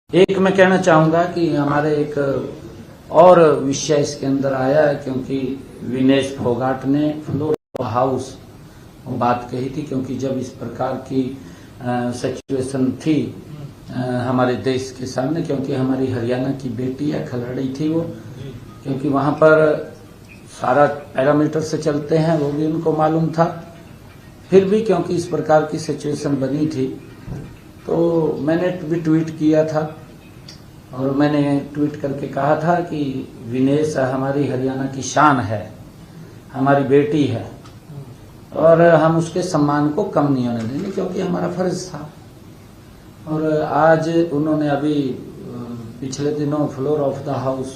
एक मैं कहना चाहूंगा कि हमारे एक और विषय इसके अंदर आया है, क्योंकि विनेश फोगाट ने फ्लोर हाउस बात कही थी, क्योंकि जब इस प्रकार की सिचुएशन थी हमारे देश के सामने, क्योंकि हमारी हरियाणा की बेटी है, खिलाड़ी थी वो, क्योंकि वहां पर सारा पैरामीटर से चलते हैं, वो भी उनको मालूम था। फिर भी क्योंकि इस प्रकार की सिचुएशन बनी थी, तो मैंने भी ट्वीट किया था और मैंने ट्वीट करके कहा था कि विनेश हमारी हरियाणा की शान है, हमारी बेटी है और हम उसके सम्मान को कम नहीं होने देंगे, क्योंकि हमारा फर्ज था। और आज उन्होंने अभी पिछले दिनों फ्लोर ऑफ द हाउस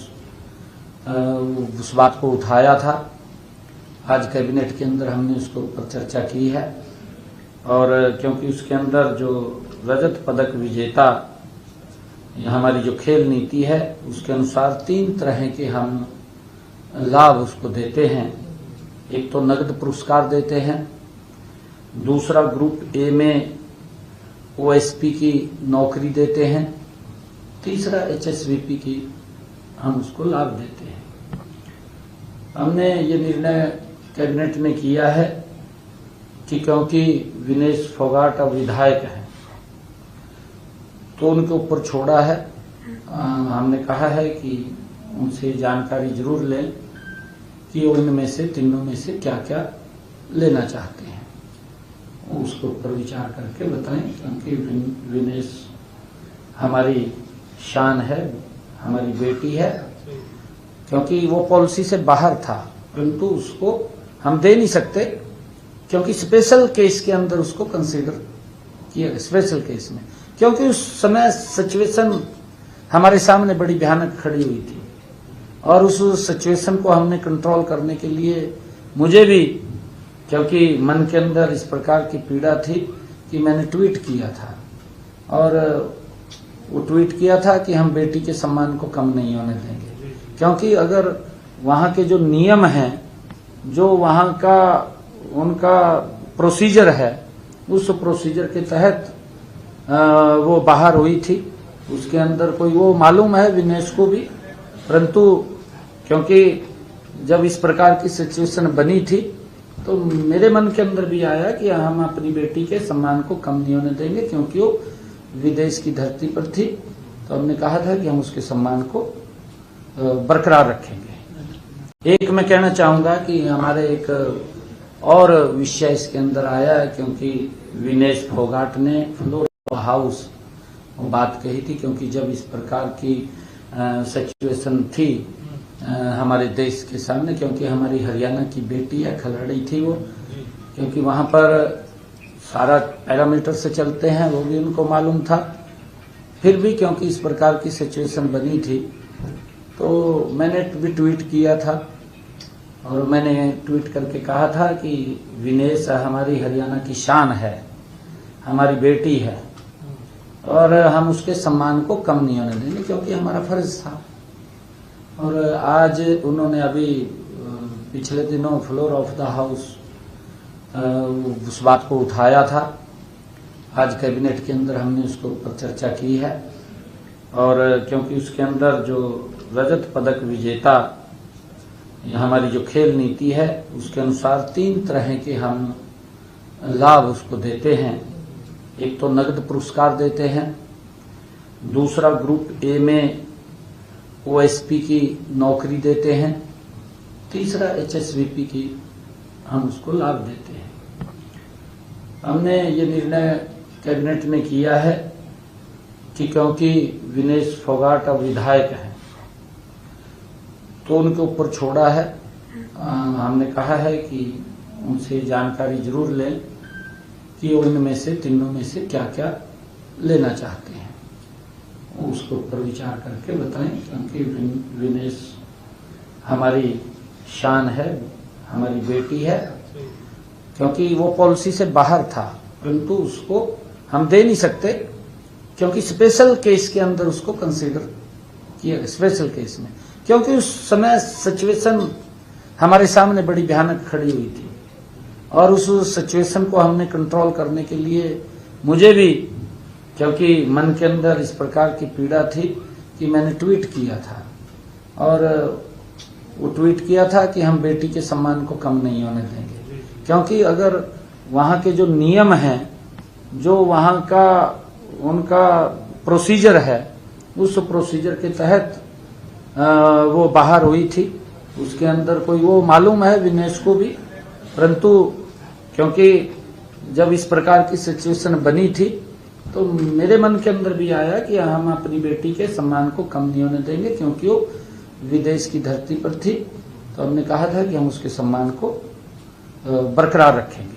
उस बात को उठाया था। आज कैबिनेट के अंदर हमने उसके ऊपर चर्चा की है और क्योंकि उसके अंदर जो रजत पदक विजेता हमारी जो खेल नीति है, उसके अनुसार 3 तरह के हम लाभ उसको देते हैं। एक तो नगद पुरस्कार देते हैं, दूसरा ग्रुप ए में ओएसपी की नौकरी देते हैं, तीसरा एचएसवीपी की हम उसको लाभ देते हैं। हमने ये निर्णय कैबिनेट में किया है कि क्योंकि विनेश फोगाट अब विधायक हैं, तो उनके ऊपर छोड़ा है। हमने कहा है कि उनसे जानकारी जरूर लें कि वो इनमें से तीनों में से क्या क्या लेना चाहते हैं, उसके ऊपर विचार करके बताएं, क्योंकि विनेश हमारी शान है, हमारी बेटी है। क्योंकि वो पॉलिसी से बाहर था, परंतु उसको हम दे नहीं सकते, क्योंकि स्पेशल केस के अंदर उसको कंसीडर किया, स्पेशल केस में, क्योंकि उस समय सिचुएशन हमारे सामने बड़ी भयानक खड़ी हुई थी और उस सिचुएशन को हमने कंट्रोल करने के लिए मुझे भी, क्योंकि मन के अंदर इस प्रकार की पीड़ा थी कि मैंने ट्वीट किया था और वो ट्वीट किया था कि हम बेटी के सम्मान को कम नहीं होने देंगे, क्योंकि अगर वहां के जो नियम हैं, जो वहां का उनका प्रोसीजर है, उस प्रोसीजर के तहत वो बाहर हुई थी। उसके अंदर कोई वो मालूम है विनेश को भी, परंतु क्योंकि जब इस प्रकार की सिचुएशन बनी थी, तो मेरे मन के अंदर भी आया कि हम अपनी बेटी के सम्मान को कम नहीं होने देंगे, क्योंकि वो विदेश की धरती पर थी। तो हमने कहा था कि हम उसके सम्मान को बरकरार रखेंगे। एक मैं कहना चाहूंगा कि हमारे एक और विषय इसके अंदर आया है, क्योंकि विनेश फोगाट ने फ्लोर हाउस बात कही थी, क्योंकि जब इस प्रकार की सिचुएशन थी हमारे देश के सामने, क्योंकि हमारी हरियाणा की बेटी है, खिलाड़ी थी वो, क्योंकि वहां पर सारा पैरामीटर से चलते हैं, वो भी उनको मालूम था। फिर भी क्योंकि इस प्रकार की सिचुएशन बनी थी, तो मैंने भी ट्वीट किया था और मैंने ट्वीट करके कहा था कि विनेश हमारी हरियाणा की शान है, हमारी बेटी है और हम उसके सम्मान को कम नहीं होने देंगे, क्योंकि हमारा फर्ज था। और आज उन्होंने अभी पिछले दिनों फ्लोर ऑफ द हाउस उस बात को उठाया था। आज कैबिनेट के अंदर हमने उसके ऊपर चर्चा की है और क्योंकि उसके अंदर जो रजत पदक विजेता हमारी जो खेल नीति है, उसके अनुसार 3 तरह के हम लाभ उसको देते हैं। एक तो नगद पुरस्कार देते हैं, दूसरा ग्रुप ए में ओएसपी की नौकरी देते हैं, तीसरा एचएसवीपी की हम उसको लाभ देते हैं। हमने ये निर्णय कैबिनेट में किया है कि क्योंकि विनेश फोगाट अब विधायक हैं, तो उनके ऊपर छोड़ा है। हमने कहा है कि उनसे जानकारी जरूर लें कि वो इनमें से तीनों में से क्या क्या लेना चाहते हैं, उसके ऊपर विचार करके बताएं, क्योंकि विनेश हमारी शान है, हमारी बेटी है। क्योंकि वो पॉलिसी से बाहर था, परंतु उसको हम दे नहीं सकते, क्योंकि स्पेशल केस के अंदर उसको कंसीडर किया, स्पेशल केस में, क्योंकि उस समय सिचुएशन हमारे सामने बड़ी भयानक खड़ी हुई थी और उस सिचुएशन को हमने कंट्रोल करने के लिए मुझे भी, क्योंकि मन के अंदर इस प्रकार की पीड़ा थी कि मैंने ट्वीट किया था, और वो ट्वीट किया था कि हम बेटी के सम्मान को कम नहीं होने देंगे, क्योंकि अगर वहाँ के जो नियम हैं, जो वहाँ का उनका प्रोसीजर है, उस प्रोसीजर के तहत वो बाहर हुई थी। उसके अंदर कोई, वो मालूम है विनेश को भी, परंतु क्योंकि जब इस प्रकार की सिचुएशन बनी थी तो मेरे मन के अंदर भी आया कि हम अपनी बेटी के सम्मान को कम नहीं होने देंगे, क्योंकि वो विदेश की धरती पर थी। तो हमने कहा था कि हम उसके सम्मान को बरकरार रखेंगे।